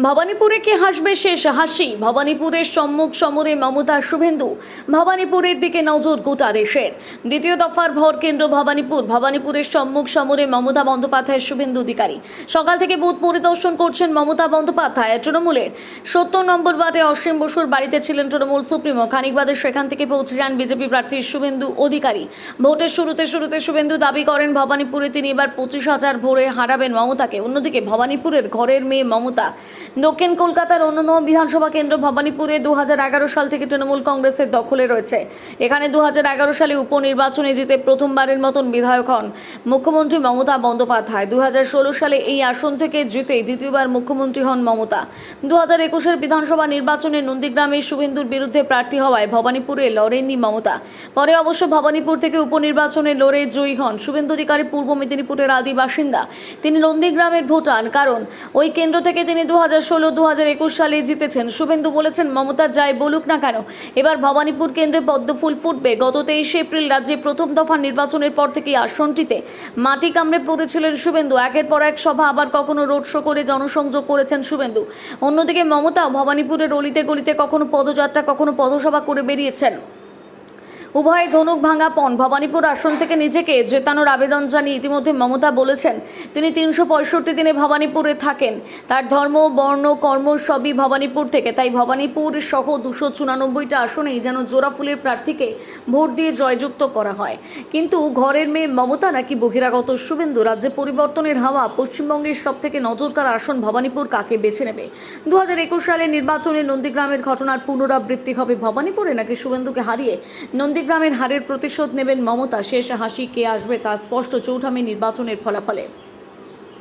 ভবানীপুরে কে হাসবে শেষ হাসি। ভবানীপুরের সম্মুখ সমরে মমতা শুভেন্দু। ভবানীপুরের দিকে নজর গোটা দেশের। দ্বিতীয় দফার ভোট কেন্দ্র ভবানীপুর। ভবানীপুরের সম্মুখ সমরে মমতা বন্দ্যোপাধ্যায় শুভেন্দু অধিকারী। সকাল থেকে বুথ পরিদর্শন করছেন মমতা বন্দ্যোপাধ্যায়। তৃণমূলের ৭০ নম্বর ওয়ার্ডে অসীম বসুর বাড়িতে ছিলেন তৃণমূল সুপ্রিমো। খানিক বাদে সেখান থেকে পৌঁছে যান বিজেপি প্রার্থী শুভেন্দু অধিকারী। ভোটের শুরুতে শুভেন্দু দাবি করেন ভবানীপুরে তিনি এবার ২৫,০০০ ভোটে হারাবেন মমতাকে। অন্যদিকে ভবানীপুরের ঘরের মেয়ে মমতা। দক্ষিণ কলকাতার অন্যতম বিধানসভা কেন্দ্র ভবানীপুরে ২০১১ সাল থেকে তৃণমূল কংগ্রেসের দখলে রয়েছে। এখানে ২০১১ সালে উপনির্বাচনে জিতে প্রথমবারের মতন বিধায়ক হন মুখ্যমন্ত্রী মমতা বন্দ্যোপাধ্যায়। ২০১৬ সালে এই আসন থেকে জিতে দ্বিতীয়বার মুখ্যমন্ত্রী হন মমতা। ২০২১-এর বিধানসভা নির্বাচনে নন্দীগ্রামে শুভেন্দুর বিরুদ্ধে প্রার্থী হওয়ায় ভবানীপুরে লড়েননি মমতা। পরে অবশ্য ভবানীপুর থেকে উপনির্বাচনে লড়ে জয়ী হন শুভেন্দু অধিকারী। পূর্ব মেদিনীপুরের আদি বাসিন্দা তিনি। নন্দীগ্রামের ভোটার, কারণ ওই কেন্দ্র থেকে তিনি ২০১৬-২০২১ সালে জিতেছেন। শুভেন্দু বলেছেন, মমতা যাই বলুক না কেন, এবার ভবানীপুর কেন্দ্রে পদ্মফুল ফুটবে। গত ২৩ এপ্রিল রাজ্যে প্রথম দফা নির্বাচনের পর থেকে আসনটিতে মাটি কামড়ে পড়েছিলেন শুভেন্দু। একের পর এক সভা, আবার কখনো রোড শো করে জনসংযোগ করেছেন শুভেন্দু। অন্যদিকে মমতাও ভবানীপুরের অলিতে গলিতে কখনো পদযাত্রা, কখনো পথসভা করে বেরিয়েছেন। উভয় ধনুক ভাঙা পণ। ভবানীপুর আসন থেকে নিজেকে জেতানোর আবেদন জানিয়ে ইতিমধ্যে মমতা বলেছেন তিনি ৩৬৫ দিনে ভবানীপুরে থাকেন। তার ধর্ম, বর্ণ, কর্ম সবই ভবানীপুর থেকে। তাই ভবানীপুর সহ ২৯৪টা আসনেই যেন জোড়াফুলের প্রার্থীকে ভোট দিয়ে জয়যুক্ত করা হয়। কিন্তু ঘরের মেয়ে মমতা নাকি বহিরাগত শুভেন্দু। রাজ্যে পরিবর্তনের হাওয়া। পশ্চিমবঙ্গের সবথেকে নজরকাড়া আসন ভবানীপুর কাকে বেছে নেবে? ২০২১ সালের নির্বাচনে নন্দীগ্রামের ঘটনার পুনরাবৃত্তি হবে ভবানীপুরে, নাকি শুভেন্দুকে হারিয়ে নন্দীগ্রামের হারের প্রতিশোধ নেবেন মমতা? শেষ হাসি কে আসবে তা স্পষ্ট ৪ঠা মে নির্বাচনের ফলাফলে।